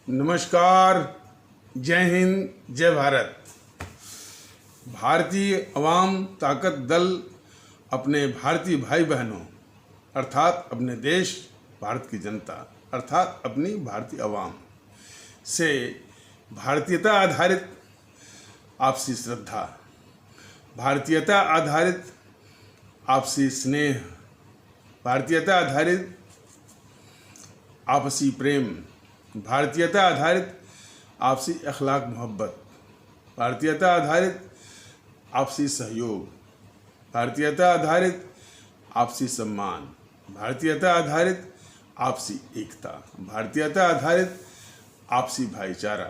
नमस्कार, जय हिंद, जय भारत। भारतीय अवाम ताकत दल अपने भारतीय भाई बहनों अर्थात अपने देश भारत की जनता अर्थात अपनी भारतीय अवाम से भारतीयता आधारित आपसी श्रद्धा, भारतीयता आधारित आपसी स्नेह, भारतीयता आधारित आपसी प्रेम, भारतीयता आधारित आपसी अखलाक मोहब्बत, भारतीयता आधारित आपसी सहयोग, भारतीयता आधारित आपसी सम्मान, भारतीयता आधारित आपसी एकता, भारतीयता आधारित आपसी भाईचारा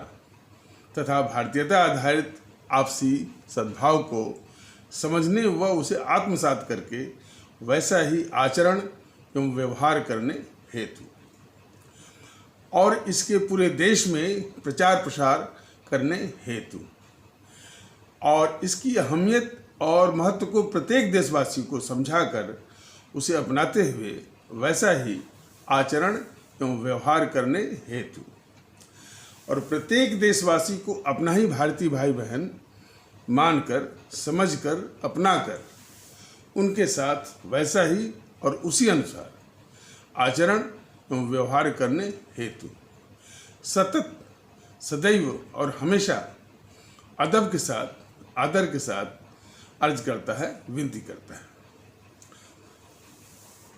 तथा भारतीयता आधारित आपसी सद्भाव को समझने व उसे आत्मसात करके वैसा ही आचरण एवं व्यवहार करने हेतु और इसके पूरे देश में प्रचार प्रसार करने हेतु और इसकी अहमियत और महत्व को प्रत्येक देशवासी को समझाकर उसे अपनाते हुए वैसा ही आचरण एवं व्यवहार करने हेतु और प्रत्येक देशवासी को अपना ही भारतीय भाई बहन मानकर, समझकर, अपनाकर उनके साथ वैसा ही और उसी अनुसार आचरण एवं व्यवहार करने हेतु सतत, सदैव और हमेशा अदब के साथ, आदर के साथ अर्ज करता है, विनती करता है।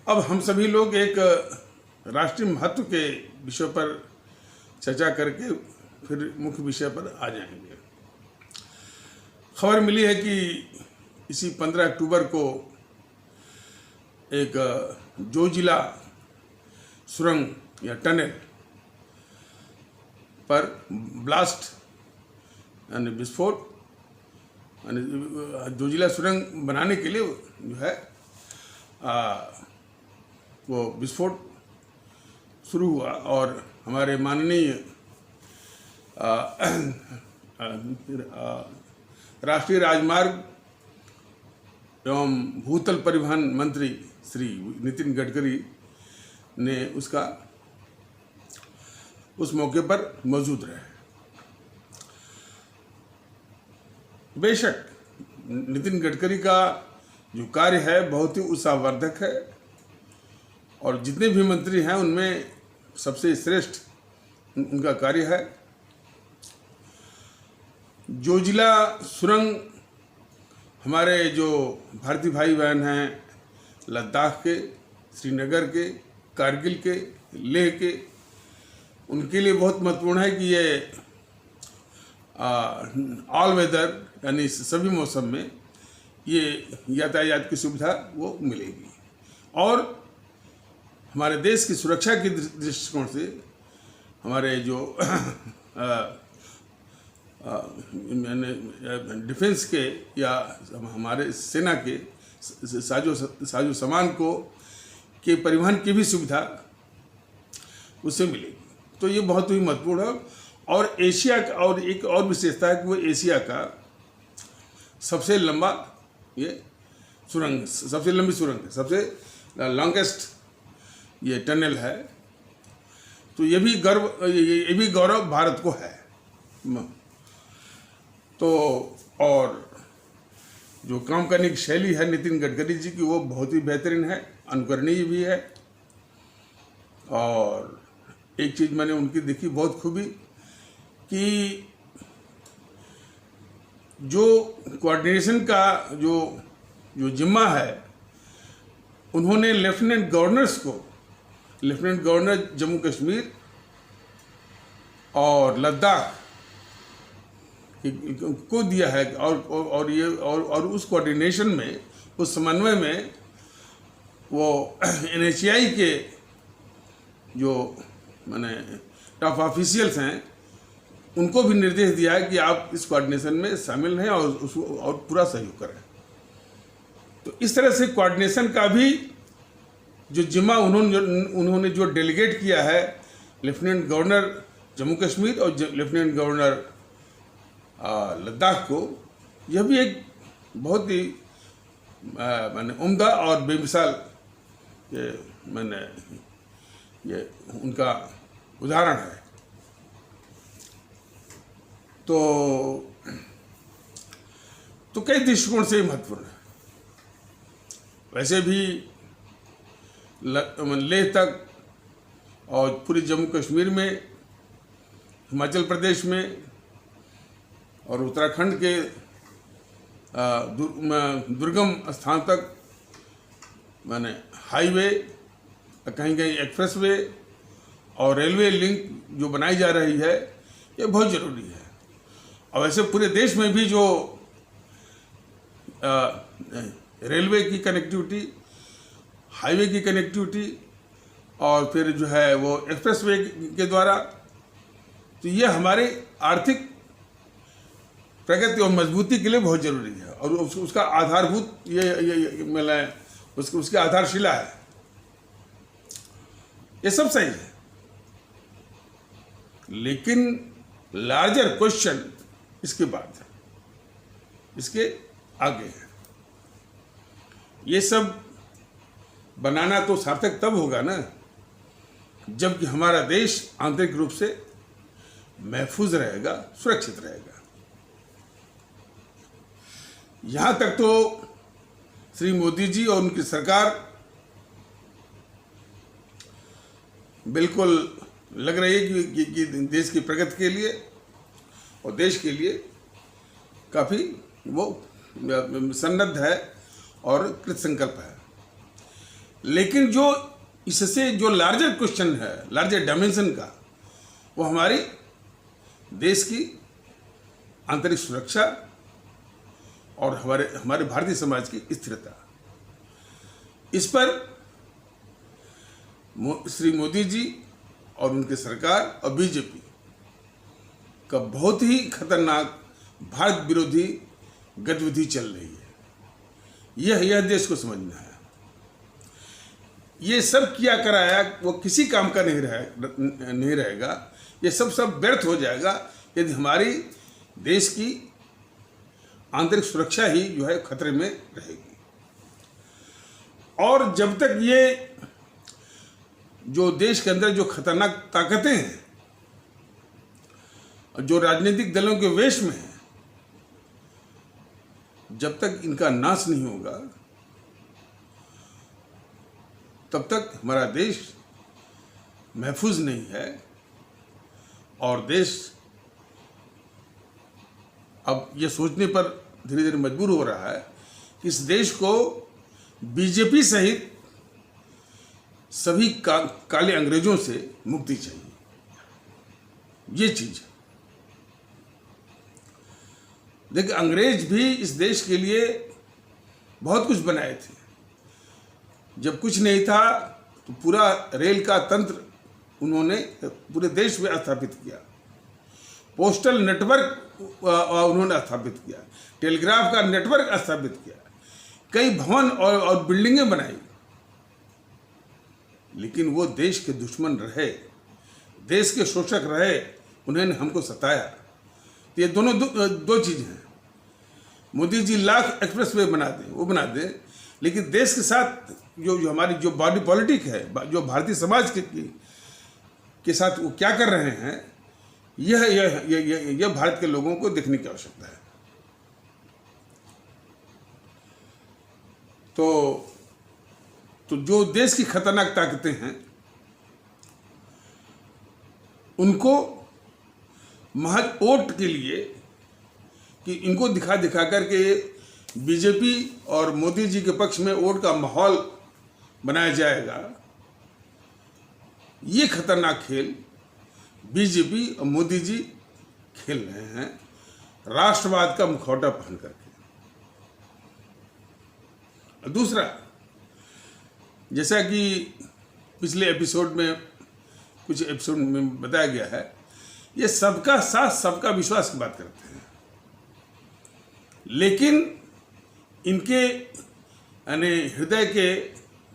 अब हम सभी लोग एक राष्ट्रीय महत्व के विषय पर चर्चा करके फिर मुख्य विषय पर आ जाएंगे। खबर मिली है कि इसी 15 अक्टूबर को एक जोजिला सुरंग या टनल पर ब्लास्ट यानी विस्फोट यानी जोजिला सुरंग बनाने के लिए जो है वो विस्फोट शुरू हुआ और हमारे माननीय राष्ट्रीय राजमार्ग एवं भूतल परिवहन मंत्री श्री नितिन गडकरी ने उस मौके पर मौजूद रहे। बेशक नितिन गडकरी का जो कार्य है बहुत ही उत्साहवर्धक है और जितने भी मंत्री हैं उनमें सबसे श्रेष्ठ उनका कार्य है। जोजिला सुरंग हमारे जो भारतीय भाई बहन हैं लद्दाख के, श्रीनगर के, कारगिल के, लेह के, उनके लिए बहुत महत्वपूर्ण है कि ये ऑल वेदर यानी सभी मौसम में ये यातायात की सुविधा वो मिलेगी और हमारे देश की सुरक्षा के दृष्टिकोण से हमारे जो डिफेंस के या हमारे सेना के साजो सामान को के परिवहन की भी सुविधा उससे मिलेगी। तो ये बहुत ही महत्वपूर्ण है और एशिया का और एक और विशेषता है कि वो एशिया का सबसे लंबा ये सुरंग, सबसे लंबी सुरंग है, सबसे लॉन्गेस्ट ये टनल है। तो ये भी गौरव भारत को है। तो और जो काम करने की शैली है नितिन गडकरी जी की वो बहुत ही बेहतरीन है, अनुकरणीय भी है। और एक चीज़ मैंने उनकी देखी बहुत खूबी कि जो कोऑर्डिनेशन का जो जिम्मा है उन्होंने लेफ्टिनेंट गवर्नर जम्मू कश्मीर और लद्दाख को दिया है और उस कोऑर्डिनेशन में, उस समन्वय में वो NHAI के जो माने टॉप ऑफिशियल्स हैं उनको भी निर्देश दिया है कि आप इस कोऑर्डिनेशन में शामिल हैं और उसको और पूरा सहयोग करें। तो इस तरह से कोऑर्डिनेशन का भी जो जिम्मा उन्होंने जो डेलीगेट किया है लेफ्टिनेंट गवर्नर जम्मू कश्मीर और लेफ्टिनेंट गवर्नर लद्दाख को, यह भी एक बहुत ही माने उम्दा और बेमिसाल ये उनका उदाहरण है। तो कई दृष्टिकोण से महत्वपूर्ण है। वैसे भी लेह तक और पूरे जम्मू कश्मीर में, हिमाचल प्रदेश में और उत्तराखंड के दुर्गम स्थान तक माने हाईवे, कहीं कहीं एक्सप्रेसवे और रेलवे लिंक जो बनाई जा रही है, ये बहुत ज़रूरी है। और वैसे पूरे देश में भी जो रेलवे की कनेक्टिविटी, हाईवे की कनेक्टिविटी और फिर जो है वो एक्सप्रेसवे के द्वारा, तो ये हमारे आर्थिक प्रगति और मजबूती के लिए बहुत ज़रूरी है। और उसका आधारभूत ये मतलब उसकी आधारशिला है। ये सब सही है, लेकिन लार्जर क्वेश्चन इसके बाद है, इसके आगे है। ये सब बनाना तो सार्थक तब होगा ना जबकि हमारा देश आंतरिक रूप से महफूज रहेगा, सुरक्षित रहेगा। यहां तक तो श्री मोदी जी और उनकी सरकार बिल्कुल लग रही है कि देश की प्रगति के लिए और देश के लिए काफ़ी वो सन्नद्ध है और कृत संकल्प है। लेकिन जो इससे जो लार्जर क्वेश्चन है, लार्जर डायमेंशन का, वो हमारी देश की आंतरिक सुरक्षा और हमारे भारतीय समाज की स्थिरता, इस पर श्री मोदी जी और उनकी सरकार और बीजेपी का बहुत ही खतरनाक भारत विरोधी गतिविधि चल रही है। यह देश को समझना है। ये सब किया कराया वो किसी काम का नहीं रहेगा। ये सब व्यर्थ हो जाएगा यदि हमारी देश की आंतरिक सुरक्षा ही जो है खतरे में रहेगी। और जब तक ये जो देश के अंदर जो खतरनाक ताकतें हैं, जो राजनीतिक दलों के वेश में हैं, जब तक इनका नाश नहीं होगा तब तक हमारा देश महफूज नहीं है। और देश अब ये सोचने पर धीरे धीरे मजबूर हो रहा है कि इस देश को बीजेपी सहित सभी काले अंग्रेजों से मुक्ति चाहिए। ये चीज देखिए, अंग्रेज भी इस देश के लिए बहुत कुछ बनाए थे। जब कुछ नहीं था तो पूरा रेल का तंत्र उन्होंने पूरे देश में स्थापित किया, पोस्टल नेटवर्क उन्होंने स्थापित किया, टेलीग्राफ का नेटवर्क स्थापित किया, कई भवन और बिल्डिंगें बनाई। लेकिन वो देश के दुश्मन रहे, देश के शोषक रहे, उन्होंने हमको सताया। तो ये दोनों दो चीज़ हैं। मोदी जी लाख एक्सप्रेसवे बना दें, वो बना दें, लेकिन देश के साथ जो हमारी जो बॉडी पॉलिटिक है, जो भारतीय समाज के साथ वो क्या कर रहे हैं, यह भारत के लोगों को देखने की आवश्यकता है। तो जो देश की खतरनाक ताकतें हैं उनको महज वोट के लिए कि इनको दिखा करके बीजेपी और मोदी जी के पक्ष में वोट का माहौल बनाया जाएगा, ये खतरनाक खेल बीजेपी और मोदी जी खेल रहे हैं राष्ट्रवाद का मुखौटा पहन करके। दूसरा, जैसा कि पिछले एपिसोड में कुछ एपिसोड में बताया गया है, ये सबका साथ सबका विश्वास की बात करते हैं, लेकिन इनके यानी हृदय के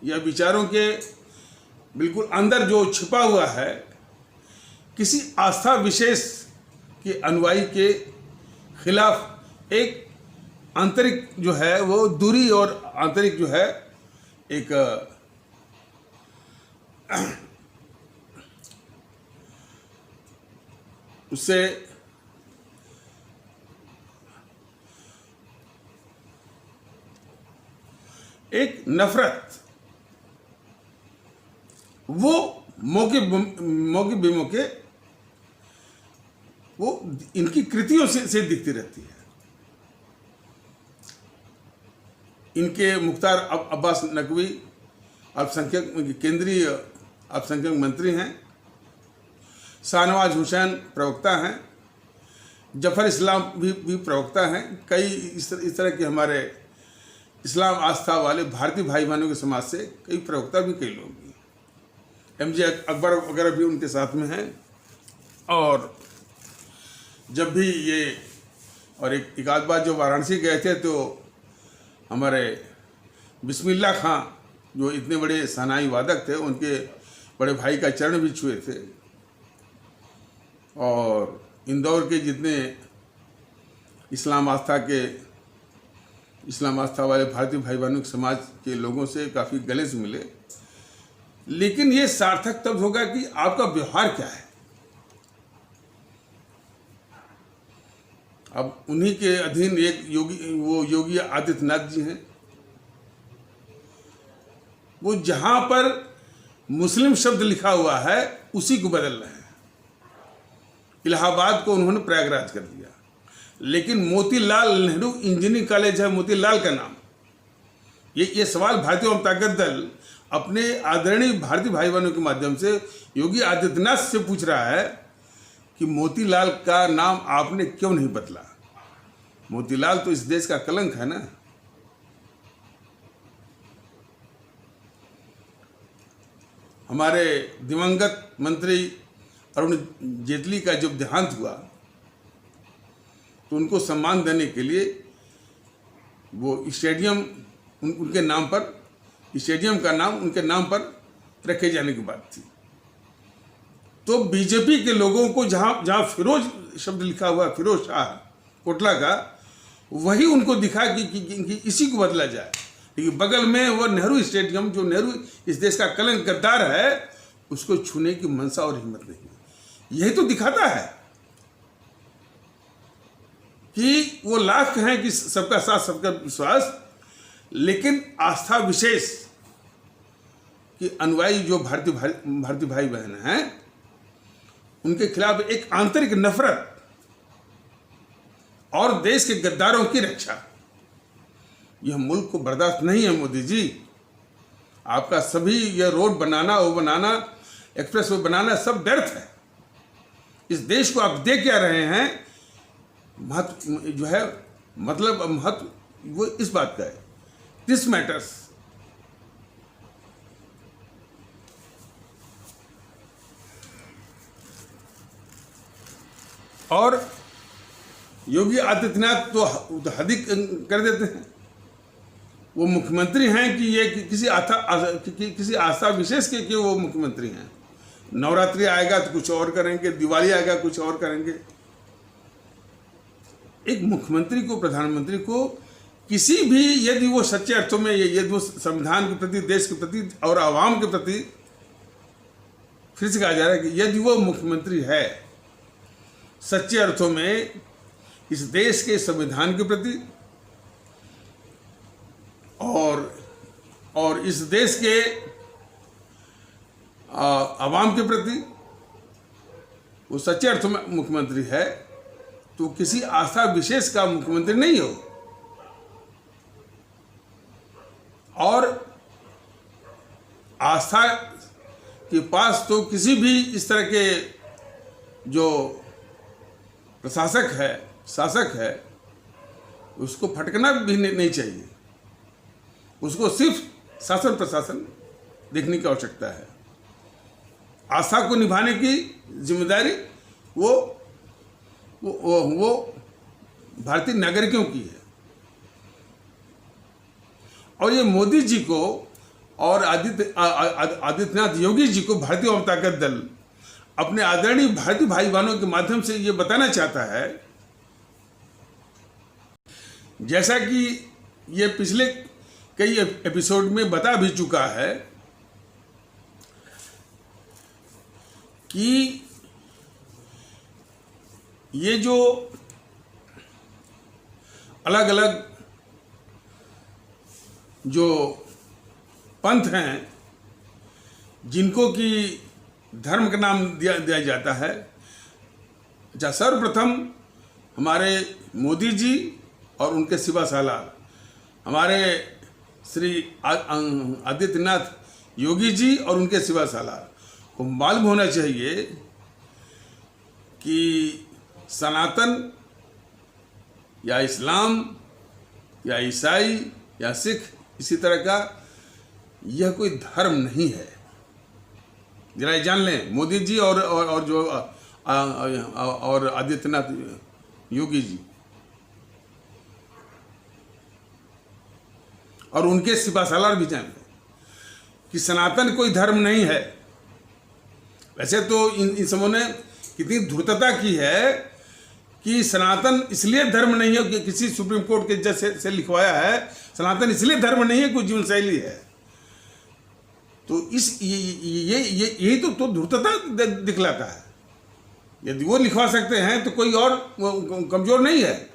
या विचारों के बिल्कुल अंदर जो छिपा हुआ है, किसी आस्था विशेष के अनुयायी के खिलाफ एक आंतरिक जो है वो दूरी और आंतरिक जो है एक उससे एक नफरत, वो मौके बेमौके वो इनकी कृतियों से दिखती रहती है। इनके मुख्तार अब्बास नकवी अल्पसंख्यक केंद्रीय अल्पसंख्यक मंत्री हैं, शाहनवाज हुसैन प्रवक्ता हैं, जफर इस्लाम भी प्रवक्ता हैं। कई इस तरह के हमारे इस्लाम आस्था वाले भारतीय भाई बहनों के समाज से कई प्रवक्ता भी, कई लोग भी, MJ अकबर वगैरह भी उनके साथ में हैं। और जब भी ये और एक आध बार जो वाराणसी गए थे तो हमारे बिस्मिल्लाह खां जो इतने बड़े सनाई वादक थे, उनके बड़े भाई का चरण भी छुए थे। और इंदौर के जितने इस्लाम आस्था वाले भारतीय भाई बहनों के समाज के लोगों से काफ़ी गले से मिले। लेकिन ये सार्थक तब होगा कि आपका व्यवहार क्या है। अब उन्हीं के अधीन एक योगी आदित्यनाथ जी हैं। वो जहां पर मुस्लिम शब्द लिखा हुआ है उसी को बदल रहे हैं। इलाहाबाद को उन्होंने प्रयागराज कर दिया, लेकिन मोतीलाल नेहरू इंजीनियरिंग कॉलेज है मोतीलाल का नाम। ये सवाल भारतीय जनता दल अपने आदरणीय भारतीय भाई बहनों के माध्यम से योगी आदित्यनाथ से पूछ रहा है कि मोतीलाल का नाम आपने क्यों नहीं बदला। मोतीलाल तो इस देश का कलंक है ना। हमारे दिवंगत मंत्री अरुण जेटली का जब देहांत हुआ तो उनको सम्मान देने के लिए वो स्टेडियम उनके नाम पर, स्टेडियम का नाम उनके नाम पर रखे जाने की बात थी। तो बीजेपी के लोगों को जहां फिरोज शब्द लिखा हुआ, फिरोज शाह कोटला का, वही उनको दिखा कि इसी को बदला जाए। लेकिन बगल में वो नेहरू स्टेडियम, जो नेहरू इस देश का कलंक गद्दार है, उसको छूने की मनसा और हिम्मत नहीं। यही तो दिखाता है कि वो लाख हैं कि सबका साथ सबका विश्वास, लेकिन आस्था विशेष कि अनुयायी जो भारतीय भाई बहन हैं, उनके खिलाफ एक आंतरिक नफरत और देश के गद्दारों की रक्षा, यह मुल्क को बर्दाश्त नहीं है। मोदी जी, आपका सभी यह रोड बनाना, वो बनाना, एक्सप्रेस वे बनाना सब व्यर्थ है। इस देश को आप दे क्या रहे हैं, महत्व जो है, मतलब महत्व वो इस बात का है, दिस मैटर्स। और योगी आदित्यनाथ तो हद ही कर देते हैं। वो मुख्यमंत्री हैं कि ये किसी आस्था विशेष के वो मुख्यमंत्री हैं। नवरात्रि आएगा तो कुछ और करेंगे, दिवाली आएगा कुछ और करेंगे। एक मुख्यमंत्री को, प्रधानमंत्री को किसी भी, यदि वो सच्चे अर्थों में, यदि वो संविधान के प्रति, देश के प्रति और आवाम के प्रति, फिर से कहा जा रहा है कि यदि वो मुख्यमंत्री है सच्चे अर्थों में इस देश के संविधान के प्रति और इस देश के आवाम के प्रति वो सच्चे अर्थों में मुख्यमंत्री है, तो किसी आस्था विशेष का मुख्यमंत्री नहीं हो। और आस्था के पास तो किसी भी इस तरह के जो प्रशासक है, शासक है, उसको फटकना भी नहीं चाहिए। उसको सिर्फ शासन प्रशासन देखने की आवश्यकता है। आस्था को निभाने की जिम्मेदारी वो भारतीय नागरिकों की है। और ये मोदी जी को और आदित्यनाथ योगी जी को भारतीय जनता दल अपने आदरणीय भारतीय भाई बहनों के माध्यम से ये बताना चाहता है, जैसा कि ये पिछले कई एपिसोड में बता भी चुका है कि ये जो अलग अलग जो पंथ हैं जिनको कि धर्म का नाम दिया जाता है। अच्छा, सर्वप्रथम हमारे मोदी जी और उनके सिवा सालार हमारे श्री आदित्यनाथ योगी जी और उनके सिवा सालार को मालूम होना चाहिए कि सनातन या इस्लाम या ईसाई या सिख इसी तरह का यह कोई धर्म नहीं है। जरा ये जान लें, मोदी जी और जो और आदित्यनाथ योगी जी और उनके सिपा सालार भी जान लें कि सनातन कोई धर्म नहीं है। वैसे तो इन सबों ने कितनी धूर्तता की है कि सनातन इसलिए धर्म नहीं है कि किसी सुप्रीम कोर्ट के जज से लिखवाया है, सनातन इसलिए धर्म नहीं है कोई जीवन शैली है। तो इस यही तो धूर्तता दिखलाता है। यदि वो लिखवा सकते हैं तो कोई और कमजोर नहीं है।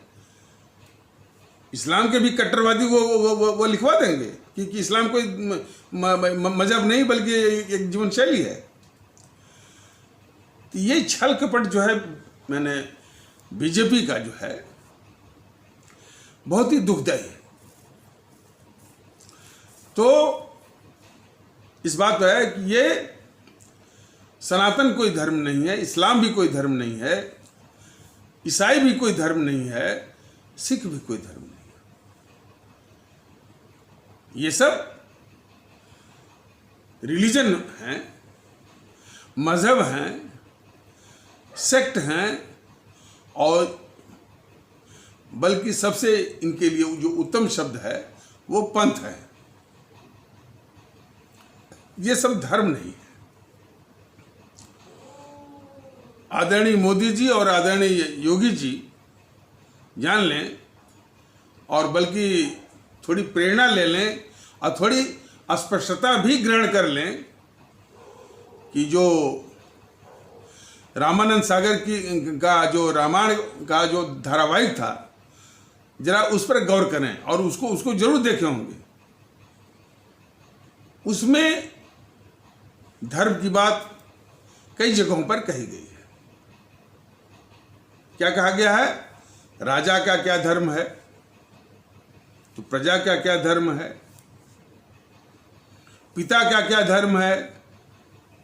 इस्लाम के भी कट्टरवादी वो लिखवा देंगे कि इस्लाम कोई मजहब नहीं बल्कि एक जीवन शैली है। तो ये छल कपट जो है मैंने बीजेपी का जो है बहुत ही दुखदायी है। तो इस बात पर है कि ये सनातन कोई धर्म नहीं है, इस्लाम भी कोई धर्म नहीं है, ईसाई भी कोई धर्म नहीं है, सिख भी कोई धर्म नहीं है। ये सब रिलीजन हैं, मजहब हैं, सेक्ट हैं और बल्कि सबसे इनके लिए जो उत्तम शब्द है वो पंथ है। ये सब धर्म नहीं है। आदरणीय मोदी जी और आदरणीय योगी जी जान लें और बल्कि थोड़ी प्रेरणा ले लें और थोड़ी अस्पष्टता भी ग्रहण कर लें कि जो रामानंद सागर का जो रामायण का जो धारावाहिक था, जरा उस पर गौर करें और उसको जरूर देखे होंगे। उसमें धर्म की बात कई जगहों पर कही गई है। क्या कहा गया है? राजा का क्या धर्म है तो प्रजा का क्या धर्म है, पिता का क्या धर्म है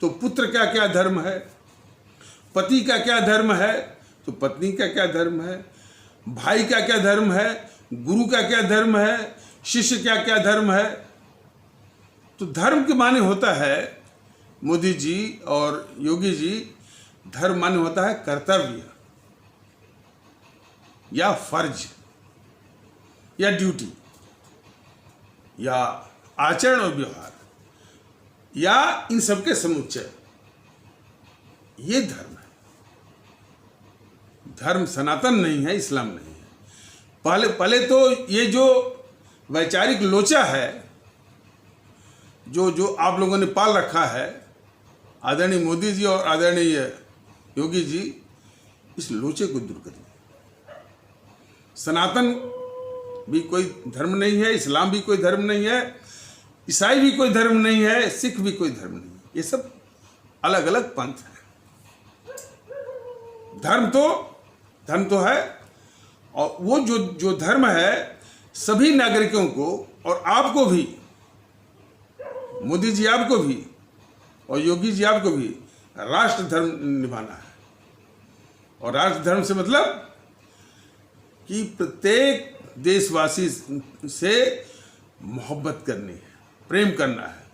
तो पुत्र का क्या धर्म है, पति का क्या धर्म है तो पत्नी का क्या धर्म है, भाई का क्या धर्म है, गुरु का क्या धर्म है, शिष्य का क्या धर्म है। तो धर्म के माने होता है मोदी जी और योगी जी, धर्म माने होता है कर्तव्य या फर्ज या ड्यूटी या आचरण और व्यवहार या इन सबके समुच्चय, ये धर्म है। धर्म सनातन नहीं है, इस्लाम नहीं है। पहले तो ये जो वैचारिक लोचा है जो आप लोगों ने पाल रखा है, आदरणीय मोदी जी और आदरणीय योगी जी, इस लोचे को दूर करिए। सनातन भी कोई धर्म नहीं है, इस्लाम भी कोई धर्म नहीं है, ईसाई भी कोई धर्म नहीं है, सिख भी कोई धर्म नहीं है। ये सब अलग अलग पंथ हैं। धर्म तो है और वो जो धर्म है सभी नागरिकों को और आपको भी, मोदी जी आपको भी और योगी जी आपको भी राष्ट्र धर्म निभाना है। और राष्ट्र धर्म से मतलब कि प्रत्येक देशवासी से मोहब्बत करनी है, प्रेम करना है,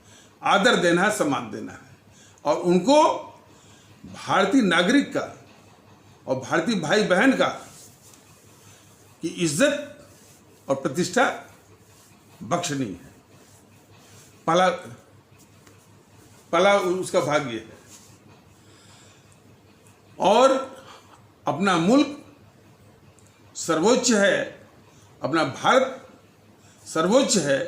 आदर देना है, सम्मान देना है और उनको भारतीय नागरिक का और भारतीय भाई बहन का की इज्जत और प्रतिष्ठा बख्शनी है। पहला उसका भाग्य है। और अपना मुल्क सर्वोच्च है, अपना भारत सर्वोच्च है,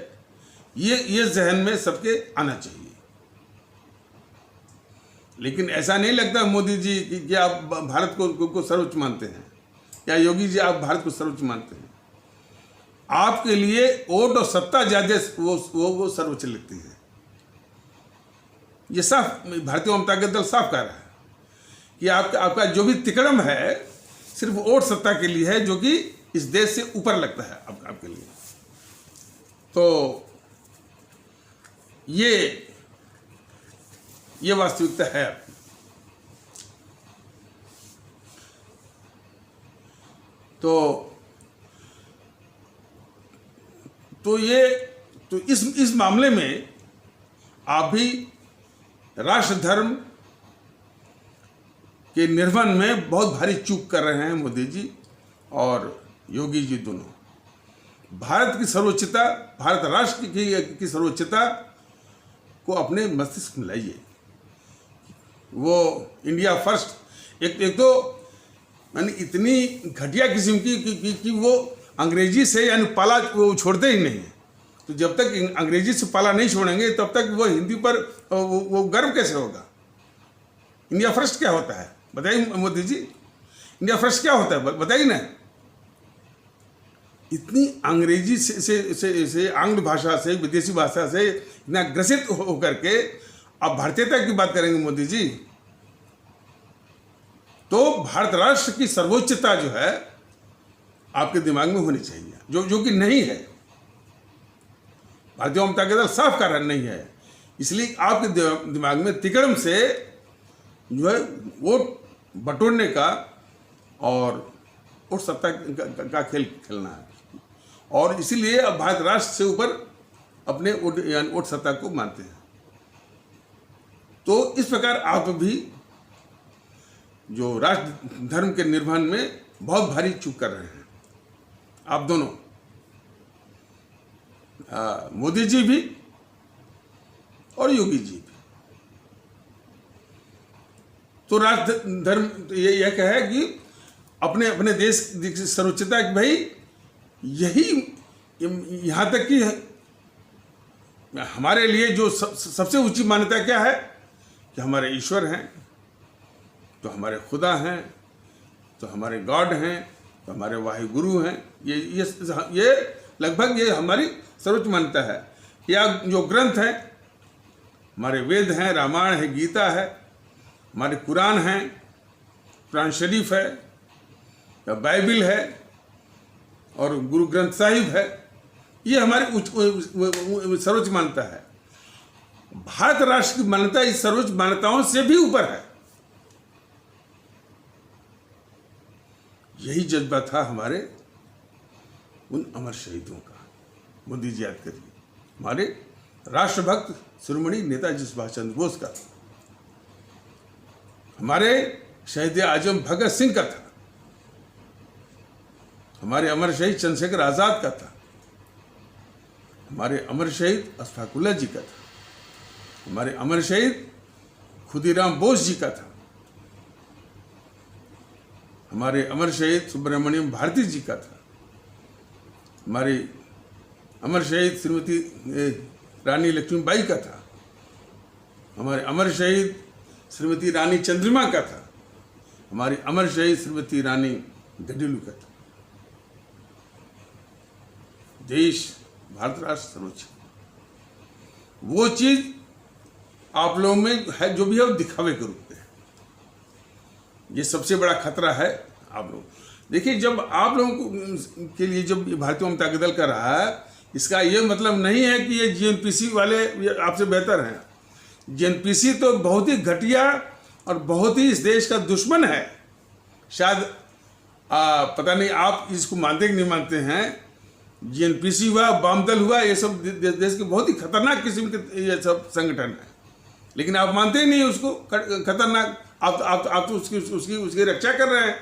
ये जहन में सबके आना चाहिए। लेकिन ऐसा नहीं लगता मोदी जी कि आप भारत को सर्वोच्च मानते हैं या योगी जी आप भारत को सर्वोच्च मानते हैं। आपके लिए वोट और सत्ता ज्यादा वो सर्वोच्च लगती है। ये साफ भारतीय जनता दल साफ कह रहा है कि आपका जो भी तिकड़म है सिर्फ वोट सत्ता के लिए है, जो कि इस देश से ऊपर लगता है आपके लिए। तो ये वास्तविकता है। तो इस मामले में आप भी राष्ट्र धर्म के निर्वहन में बहुत भारी चूक कर रहे हैं मोदी जी और योगी जी दोनों। भारत की सर्वोच्चता, भारत राष्ट्र की सर्वोच्चता को अपने मस्तिष्क में लाइए। वो इंडिया फर्स्ट एक तो यानी इतनी घटिया किस्म की कि वो अंग्रेजी से यानी पाला वो छोड़ते ही नहीं है। तो जब तक अंग्रेजी से पाला नहीं छोड़ेंगे तब तक वो हिंदी पर वो गर्व कैसे होगा। इंडिया फर्स्ट क्या होता है बताइए मोदी जी, इंडिया फर्स्ट क्या होता है बताइए ना। इतनी अंग्रेजी से आंग्ल भाषा से, विदेशी भाषा से इतना ग्रसित होकर के आप भारतीयता की बात करेंगे मोदी जी। तो भारत राष्ट्र की सर्वोच्चता जो है आपके दिमाग में होनी चाहिए, जो कि नहीं है। भारतीय जनता दल साफ कारण नहीं है, इसलिए आपके दिमाग में तिकड़म से जो है वोट बटोरने का और वोट सत्ता का खेल खेलना है। और इसीलिए अब भारत राष्ट्र से ऊपर अपने वोट सत्ता को मानते हैं। तो इस प्रकार आप भी जो राष्ट्र धर्म के निर्वहन में बहुत भारी चूक कर रहे हैं, आप दोनों, मोदी जी भी और योगी जी भी। तो राष्ट्र धर्म ये यह कहे कि अपने अपने देश की सर्वोच्चता कि भाई यही यहाँ तक कि हमारे लिए जो सबसे ऊंची मान्यता क्या है कि हमारे ईश्वर हैं, तो हमारे खुदा हैं, तो हमारे गॉड हैं, तो हमारे वाहि गुरु हैं। ये लगभग ये हमारी सर्वोच्च मान्यता है। या जो ग्रंथ हैं, हमारे वेद हैं, रामायण है, गीता है, हमारे कुरान हैं, कुरान शरीफ है, या बाइबिल है और गुरु ग्रंथ साहिब है, ये हमारी सर्वोच्च मान्यता है। भारत राष्ट्र की मान्यता इस सर्वोच्च मान्यताओं से भी ऊपर है। यही जज्बा था हमारे उन अमर शहीदों का। मोदी जी याद करिए, हमारे राष्ट्रभक्त शिरोमणि नेताजी सुभाष चंद्र बोस का, हमारे शहीद आजम भगत सिंह का था, हमारे अमर शहीद चंद्रशेखर आजाद का था, हमारे अमर शहीद अशफाक उल्लाह जी का था, हमारे अमर शहीद खुदीराम बोस जी का था, हमारे अमर शहीद सुब्रमण्यम भारती जी का था, हमारी अमर शहीद श्रीमती रानी लक्ष्मीबाई का था, हमारे अमर शहीद श्रीमती रानी चंद्रिमा का था, हमारी अमर शहीद श्रीमती रानी गढ़िलू का था। देश भारत राष्ट्र सर्वोच्च, वो चीज आप लोगों में है जो भी है वो दिखावे के रूप में है। ये सबसे बड़ा खतरा है आप लोग। देखिए, जब आप लोगों के लिए जब भारतीय जनता दल कर रहा है, इसका ये मतलब नहीं है कि ये जीएनपीसी वाले आपसे बेहतर हैं। जीएनपीसी तो बहुत ही घटिया और बहुत ही इस देश का दुश्मन है। शायद पता नहीं आप इसको मानते कि नहीं मानते हैं। जीएनपीसी हुआ, वामदल हुआ, ये सब देश के बहुत ही खतरनाक किस्म के ये सब संगठन है, लेकिन आप मानते ही नहीं उसको खतरनाक। आप तो उसकी रक्षा कर रहे हैं।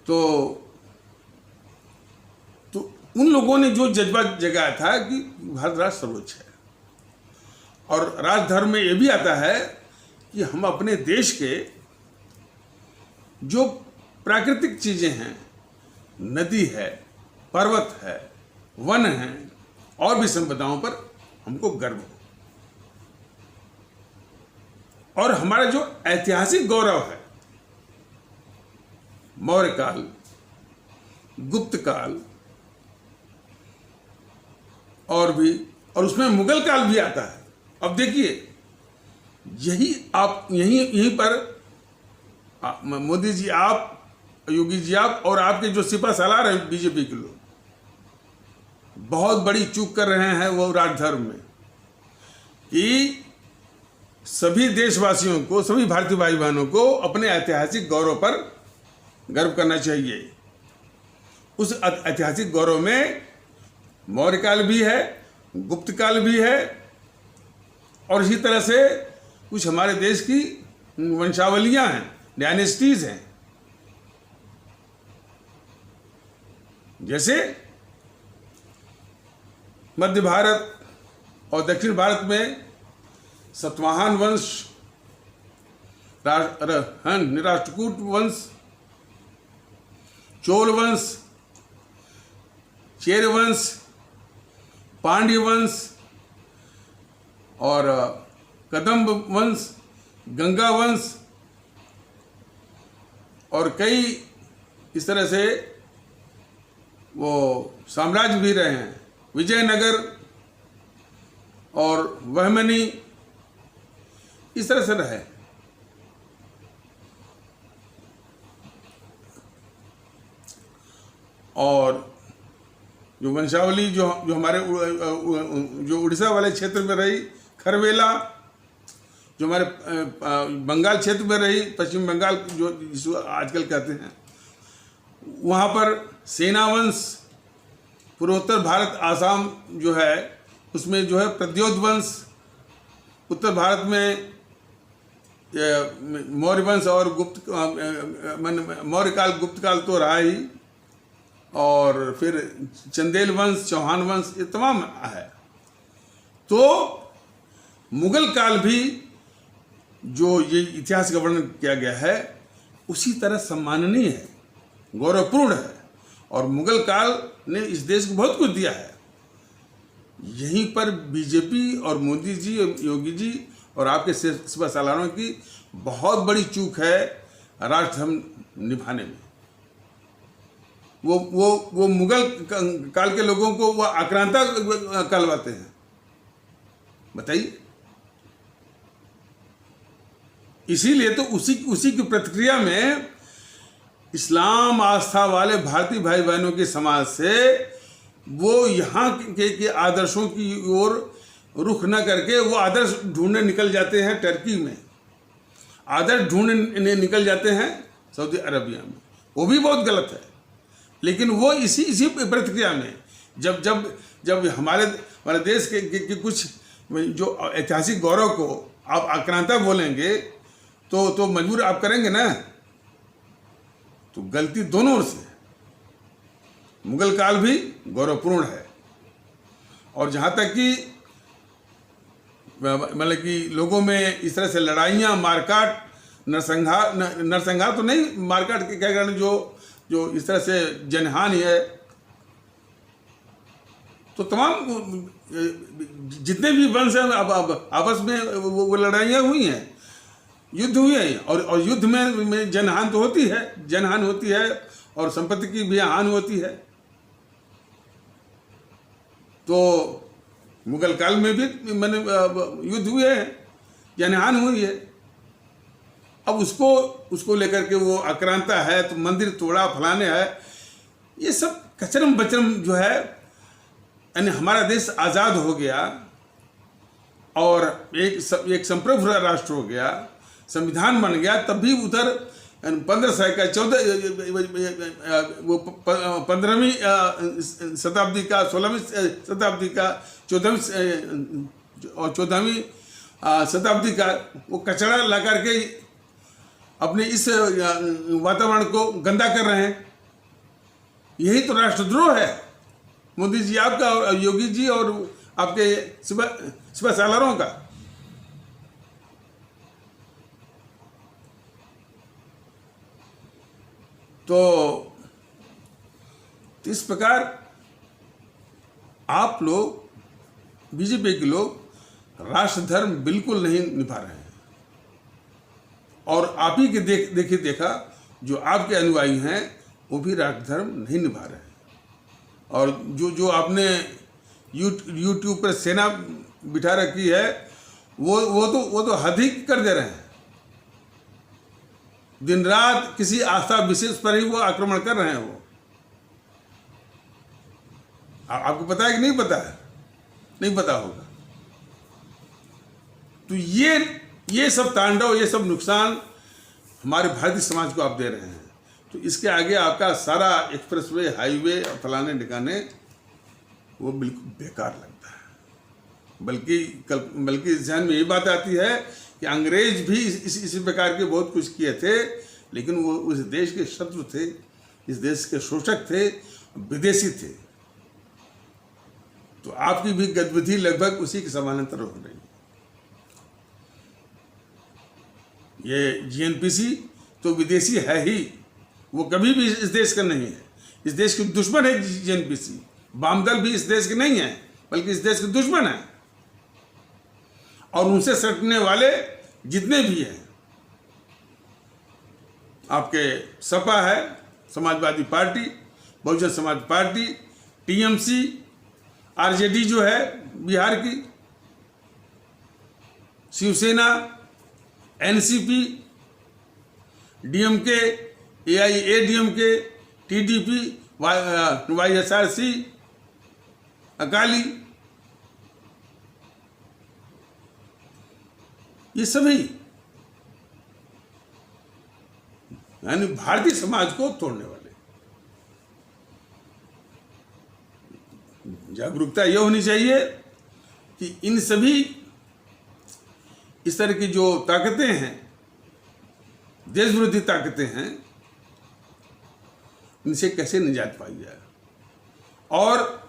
तो उन लोगों ने जो जज्बा जगाया था कि भारत राष्ट्र सर्वोच्च है, और राजधर्म में ये भी आता है कि हम अपने देश के जो प्राकृतिक चीजें हैं, नदी है, पर्वत है, वन है, और भी संपदाओं पर हमको गर्व हो। और हमारा जो ऐतिहासिक गौरव है, मौर्य काल, गुप्त काल, और भी, और उसमें मुगल काल भी आता है। अब देखिए, यहीं पर मोदी जी, आप, योगी जी, आप और आपके जो सिपा सालार हैं बीजेपी के लोग, बहुत बड़ी चूक कर रहे हैं वो राजधर्म में, कि सभी देशवासियों को, सभी भारतीय भाई बहनों को अपने ऐतिहासिक गौरव पर गर्व करना चाहिए। उस ऐतिहासिक गौरव में मौर्य काल भी है, गुप्त काल भी है, और इसी तरह से कुछ हमारे देश की वंशावलियां हैं, डायनेस्टीज हैं। जैसे मध्य भारत और दक्षिण भारत में सतवाहन वंश, राष्ट्रकूट वंश, चोल वंश, चेर वंश, पांड्य वंश और कदम्ब वंश, गंगा वंश, और कई इस तरह से वो साम्राज्य भी रहे हैं, विजयनगर और बहमनी, इस तरह से रहे। और जो वंशावली जो हमारे जो उड़ीसा वाले क्षेत्र में रही, खरवेला, जो हमारे बंगाल क्षेत्र में रही, पश्चिम बंगाल जो जिसको आजकल कहते हैं, वहाँ पर सेना वंश, पूर्वोत्तर भारत आसाम जो है उसमें जो है प्रद्योत वंश, उत्तर भारत में मौर्य वंश और मौर्य काल, गुप्त काल तो रहा ही, और फिर चंदेल वंश, चौहान वंश, ये तमाम है। तो मुगल काल भी जो ये इतिहास का वर्णन किया गया है उसी तरह सम्माननीय है, गौरवपूर्ण है, और मुगल काल ने इस देश को बहुत कुछ दिया है। यहीं पर बीजेपी और मोदी जी, योगी जी और आपके सिपा सालारों की बहुत बड़ी चूक है राष्ट्रधर्म निभाने में। वो मुगल काल के लोगों को वो आक्रांता कहलवाते हैं। बताइए, इसीलिए तो उसी की प्रतिक्रिया में इस्लाम आस्था वाले भारतीय भाई बहनों के समाज से वो यहाँ के आदर्शों की ओर रुख न करके वो आदर्श ढूंढने निकल जाते हैं टर्की में, आदर्श ढूंढने निकल जाते हैं सऊदी अरबिया में। वो भी बहुत गलत है, लेकिन वो इसी प्रतिक्रिया में जब हमारे देश के कुछ जो ऐतिहासिक गौरव को आप आक्रांता बोलेंगे तो मजबूर आप करेंगे ना। तो गलती दोनों ओर से। मुगल काल भी गौरवपूर्ण है, और जहाँ तक कि मतलब कि लोगों में इस तरह से लड़ाइयाँ, मारकाट, नरसंहार तो नहीं, मारकाट के क्या कारण जो इस तरह से जनहानि है, तो तमाम जितने भी वंश हैं आपस में वो लड़ाइयाँ हुई हैं, युद्ध हुए हैं, और युद्ध में जनहानि तो होती है, जनहानि होती है, और संपत्ति की भी हानि होती है। तो मुगल काल में भी मैंने युद्ध हुए हैं, जनहानि हुई है। अब उसको लेकर के वो आक्रांता है, तो मंदिर तोड़ा, फलाने है, ये सब कचरम बचरम जो है। यानी हमारा देश आज़ाद हो गया और एक संप्रभु राष्ट्र हो गया, संविधान बन गया, तब भी उधर 1500 का 15वीं शताब्दी का, 16वीं शताब्दी का, 14वीं शताब्दी का वो कचरा ला करके अपने इस वातावरण को गंदा कर रहे हैं। यही तो राष्ट्रद्रोह है मोदी जी आपका, और योगी जी और आपके सिपा सालारों का। तो इस प्रकार आप लोग, बीजेपी के लोग राष्ट्रधर्म बिल्कुल नहीं निभा रहे हैं, और आप ही के देखा जो आपके अनुयायी हैं वो भी राष्ट्रधर्म नहीं निभा रहे हैं। और जो आपने यूट्यूब पर सेना बिठा रखी है, वो तो हद ही कर दे रहे हैं। दिन रात किसी आस्था विशेष पर ही वो आक्रमण कर रहे हैं। वो आपको पता है कि नहीं पता है? नहीं पता होगा। तो ये सब तांडव, ये सब नुकसान हमारे भारतीय समाज को आप दे रहे हैं। तो इसके आगे आपका सारा एक्सप्रेसवे, हाईवे और फलाने ठिकाने वो बिल्कुल बेकार लगता है। बल्कि ध्यान में ये बात आती है कि अंग्रेज भी इसी प्रकार के बहुत कुछ किए थे, लेकिन वो उस देश के शत्रु थे, इस देश के शोषक थे, विदेशी थे। तो आपकी भी गतिविधि लगभग उसी के समानांतर हो रही है। ये जीएनपीसी तो विदेशी है ही, वो कभी भी इस देश का नहीं है। इस देश के दुश्मन है जीएनपीसी। वामदल भी इस देश के नहीं है, बल्कि इस देश के दुश्मन है। और उनसे सटने वाले जितने भी हैं, आपके सपा है, Samajwadi party, Bahujan Samaj party, TMC, RJD जो है बिहार की, Shiv Sena, NCP, DMK, AIADMK, TDP, YSRC, Akali, ये सभी यानी भारतीय समाज को तोड़ने वाले। जागरूकता यह होनी चाहिए कि इन सभी इस तरह की जो ताकतें हैं, देश विरोधी ताकतें हैं, इनसे कैसे निजात पाई जाए। और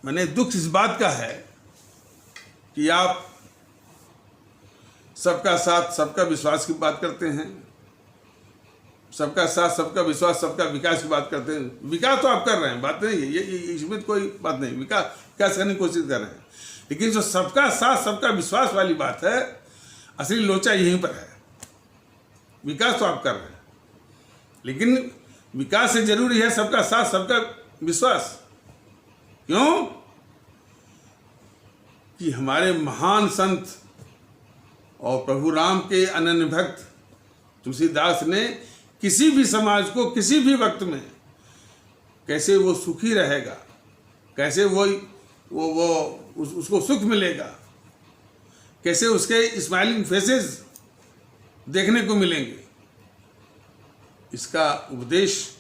मैंने दुख इस बात का है कि आप सबका साथ सबका विश्वास की बात करते हैं, सबका साथ सबका विश्वास सबका विकास की बात करते हैं। विकास तो आप कर रहे हैं, बात नहीं है, ये इसमें कोई बात नहीं, विकास करने की कोशिश कर रहे हैं। लेकिन जो सबका साथ सबका विश्वास वाली बात है, असली लोचा यहीं पर है। विकास तो आप कर रहे हैं, लेकिन विकास से जरूरी है सबका साथ सबका विश्वास। क्यों? कि हमारे महान संत और प्रभु राम के अनन्य भक्त तुलसीदास ने किसी भी समाज को किसी भी वक्त में कैसे वो सुखी रहेगा, कैसे उसको सुख मिलेगा, कैसे उसके स्माइलिंग फेसेस देखने को मिलेंगे, इसका उपदेश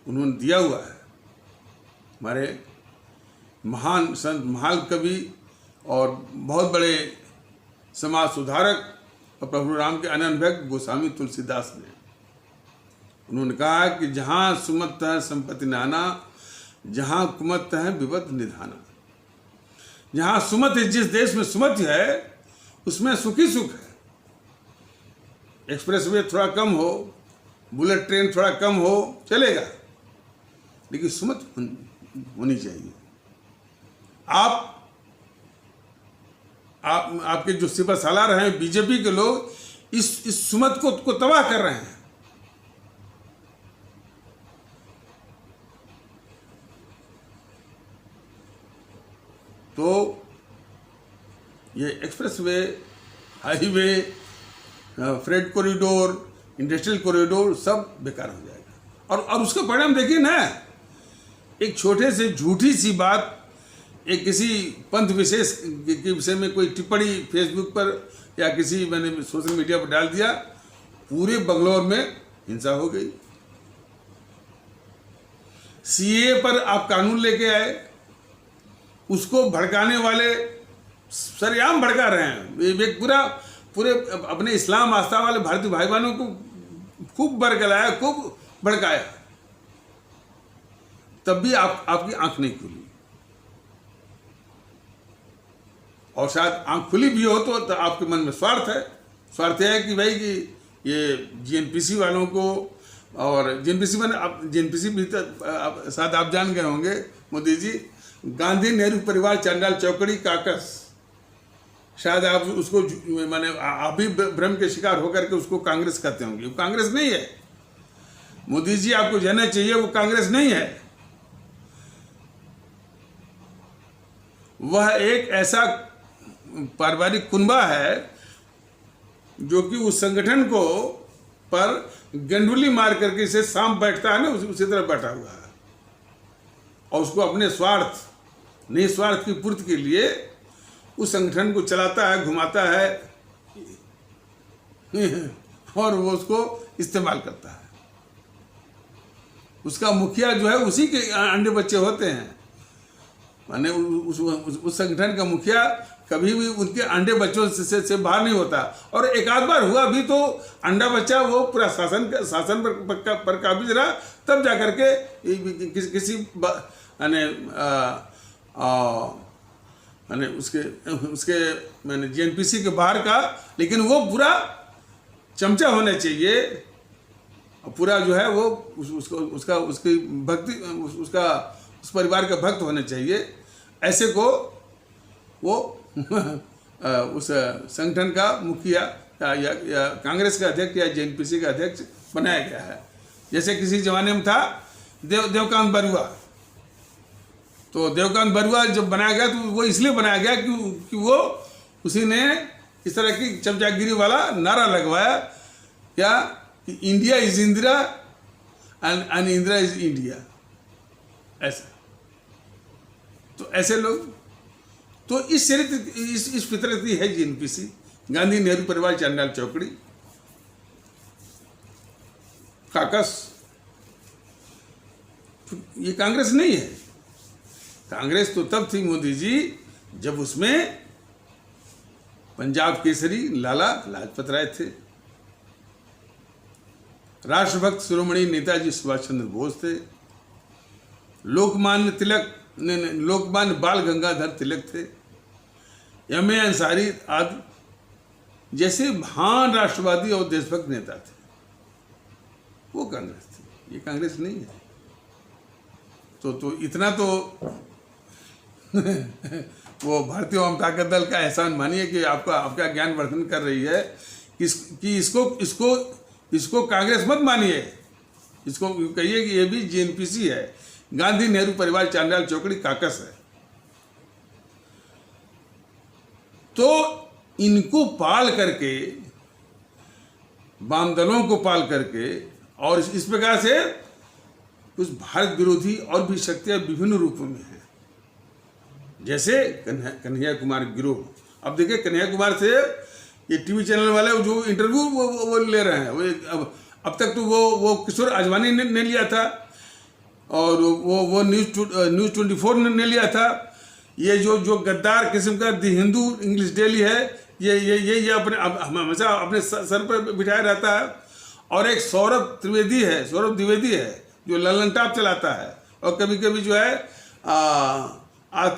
उन्होंने दिया हुआ है। हमारे महान संत, महान कवि और बहुत बड़े समाज सुधारक और प्रभु राम के अनन्य भक्त गोस्वामी तुलसीदास ने, उन्होंने कहा कि जहाँ सुमत है संपत्ति नाना, जहाँ कुमत है विपद निधाना। जहाँ सुमत है, जिस देश में सुमत है, उसमें सुखी सुख है। एक्सप्रेसवे थोड़ा कम हो, बुलेट ट्रेन थोड़ा कम हो, चलेगा, लेकिन सुमत होनी चाहिए। आपके जो सिपह सालार हैं बीजेपी के लोग, इस सुमत को तबाह कर रहे हैं। तो ये expressway, highway, freight corridor, industrial corridor सब बेकार हो जाएगा। और उसका परिणाम देखिए ना, एक छोटे से झूठी सी बात, एक किसी पंथ विशेष के विषय में कोई टिप्पणी फेसबुक पर या किसी मैंने सोशल मीडिया पर डाल दिया, पूरे बंगलौर में हिंसा हो गई। सीए पर आप कानून लेके आए, उसको भड़काने वाले सरेआम भड़का रहे हैं। ये पूरे अपने इस्लाम आस्था वाले भारतीय भाई बहनों को खूब बरगलाया, खूब भड़काया, तब भी आपकी आंख नहीं खुली। और शायद आंख खुली भी हो तो आपके मन में स्वार्थ है कि भाई कि ये जीएनपीसी वालों को, और जीएनपीसी भी शायद आप जान गए होंगे मोदी जी, गांधी नेहरू परिवार चांडाल चौकड़ी काकस, शायद आप उसको माने आप भी भ्रम के शिकार होकर के उसको कांग्रेस कहते होंगे। वो कांग्रेस नहीं है। मोदी जी आपको जानना चाहिए, वो कांग्रेस नहीं है। वह एक ऐसा पारिवारिक कुनबा है जो कि उस संगठन को पर गंडुली मार करके इसे सांप बैठता है ना, उसी तरह बैठा हुआ है, और उसको अपने निस्वार्थ की पूर्ति के लिए उस संगठन को चलाता है, घुमाता है और वो उसको इस्तेमाल करता है। उसका मुखिया जो है उसी के अंडे बच्चे होते हैं, माने उस संगठन का मुखिया कभी भी उनके अंडे बच्चों से बाहर नहीं होता। और एक आध बार हुआ भी तो अंडा बच्चा वो पूरा शासन पर काबिज रहा, तब जाकर के किसी माने उसके मैंने जेएनपीसी के बाहर का, लेकिन वो पूरा चमचा होना चाहिए, पूरा जो है वो उसकी भक्ति, उस परिवार का भक्त होना चाहिए। ऐसे को वो उस संगठन का मुखिया या कांग्रेस का अध्यक्ष या जेएनपीसी का अध्यक्ष बनाया गया है। जैसे किसी जमाने में था देवकांत बरुआ, तो देवकांत बरुआ जब बनाया गया तो वो इसलिए बनाया गया कि वो उसी ने इस तरह की चमचागिरी वाला नारा लगवाया, क्या कि India is Indira and Indira is India, ऐसा। तो ऐसे लोग, तो इस चरित्र इस फितरत की है जेएनपीसी, गांधी नेहरू परिवार चांडाल चौकड़ी, काकस। ये कांग्रेस नहीं है। कांग्रेस तो तब थी मोदी जी जब उसमें पंजाब केसरी लाला लाजपत राय थे, राष्ट्रभक्त शिरोमणि नेताजी सुभाष चंद्र बोस थे, लोकमान्य बाल गंगाधर तिलक थे, एम.ए. अंसारी आदि जैसे महान राष्ट्रवादी और देशभक्त नेता थे। वो कांग्रेस थी, ये कांग्रेस नहीं है। तो इतना तो वो भारतीय वाम ताकत दल का एहसान मानिए कि आपका ज्ञान वर्धन कर रही है कि इसको कांग्रेस मत मानिए, इसको कहिए कि ये भी जेएनपीसी है, गांधी नेहरू परिवार चांडाल चौकड़ी काकस है। तो इनको पाल करके, वाम दलों को पाल करके, और इस प्रकार से कुछ भारत विरोधी और भी शक्तियां विभिन्न रूपों में हैं, जैसे कन्हैया कुमार गिरोह। अब देखिए कन्हैया कुमार से ये टीवी चैनल वाले जो इंटरव्यू वो ले रहे हैं, वो अब तक तो वो किशोर आजवानी ने लिया था, और वो न्यूज़ 24 ने लिया था। ये जो गद्दार किस्म का दी हिंदू इंग्लिश डेली है, ये अपने हमेशा अपने सर पर बिठाया रहता है। और एक सौरभ द्विवेदी है जो ललन टॉप चलाता है, और कभी कभी जो है आज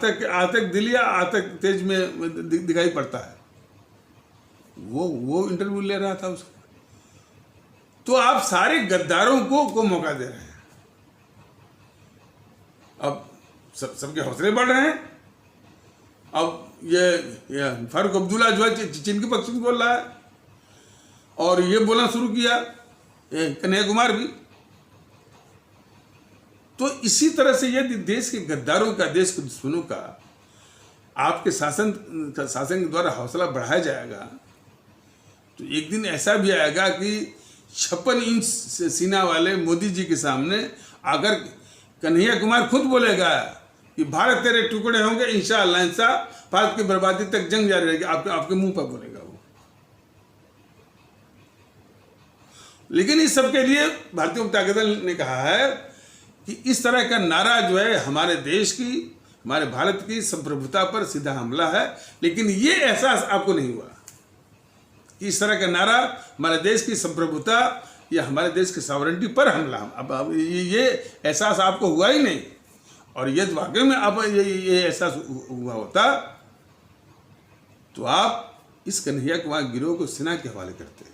तक दिल या आज तक तेज में दिखाई पड़ता है। वो इंटरव्यू ले रहा था उसका। तो आप सारे गद्दारों को मौका दे रहे हैं। अब सबके हौसले बढ़ रहे हैं। अब ये फारूक अब्दुल्ला जो है चीन के पक्ष में बोल रहा है, और ये बोलना शुरू किया कन्हैया कुमार भी। तो इसी तरह से यदि देश के गद्दारों का, देश के दुश्मनों का आपके शासन के द्वारा हौसला बढ़ाया जाएगा, तो एक दिन ऐसा भी आएगा कि 56 इंच सीना वाले मोदी जी के सामने अगर कन्हैया कुमार खुद बोलेगा कि भारत तेरे टुकड़े होंगे, इंशाअल्लाह भारत की बर्बादी तक जंग जारी रहेगी, आपके मुंह पर बोलेगा वो। लेकिन इस सब के लिए भारतीय जनता दल ने कहा है कि इस तरह का नारा जो है हमारे देश की, हमारे भारत की संप्रभुता पर सीधा हमला है। लेकिन ये एहसास आपको नहीं हुआ कि इस तरह का नारा हमारे देश की संप्रभुता या हमारे देश की सॉवरेंटी पर हमला। अब ये एहसास आपको हुआ ही नहीं। और यदि वाकई में आप ये एहसास हुआ होता तो आप इस कन्हैया कुमार गिरोह को सेना के हवाले करते।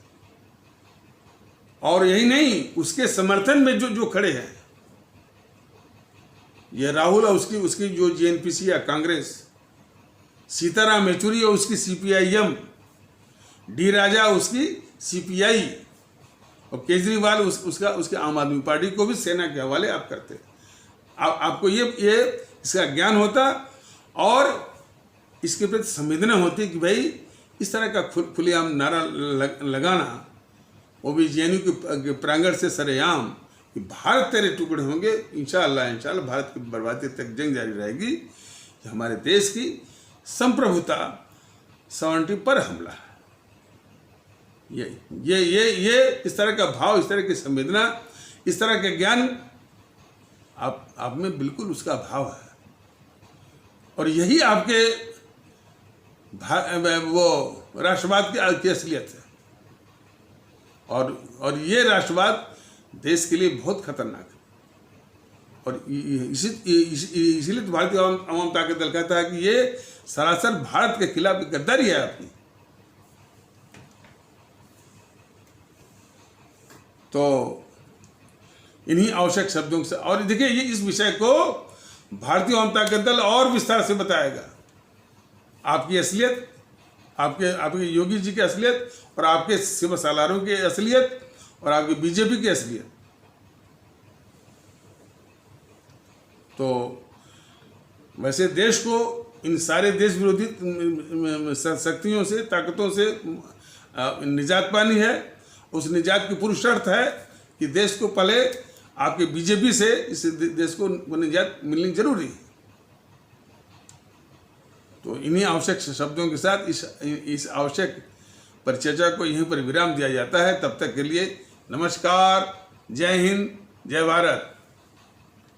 और यही नहीं, उसके समर्थन में जो खड़े हैं, ये राहुल और उसकी जो जेएनपीसी या कांग्रेस, सीताराम येचुरी और उसकी सीपीआईएम, डी राजा उसकी सीपीआई, और केजरीवाल उसके आम आदमी पार्टी को भी सेना के हवाले आप करते। आपको ये इसका ज्ञान होता। और इसके प्रति संवेदना होती है कि भाई इस तरह का खुलेआम नारा लगाना, वो भी जेएनयू के प्रांगण से सरेआम कि भारत तेरे टुकड़े होंगे, इंशाअल्लाह भारत की बर्बादी तक जंग जारी रहेगी, कि हमारे देश की संप्रभुता सॉवरेनिटी पर हमला है। ये इस तरह का भाव, इस तरह की संवेदना, इस तरह का ज्ञान आप में बिल्कुल उसका भाव है। और यही आपके वो राष्ट्रवाद की असलियत है। और ये राष्ट्रवाद देश के लिए बहुत खतरनाक है। और इसीलिए तो भारतीय आवाम ताकत दल कहता है कि ये सरासर भारत के खिलाफ गद्दारी है आपकी। तो इन्हीं आवश्यक शब्दों से, और देखिए ये इस विषय को भारतीय आवाम ताकत दल और विस्तार से बताएगा। आपकी असलियत, आपके योगी जी की असलियत, और आपके शिव सालारों की असलियत, और आपकी बीजेपी की असलियत। तो वैसे देश को इन सारे देश विरोधी शक्तियों से, ताकतों से निजात पानी है। उस निजात की पूर्व शर्त है कि देश को पहले आपके बीजेपी से इस देश को निजात मिलनी जरूरी है। तो इन्हीं आवश्यक शब्दों के साथ इस आवश्यक परिचर्चा को यहीं पर विराम दिया जाता है। तब तक के लिए नमस्कार, जय हिंद, जय भारत।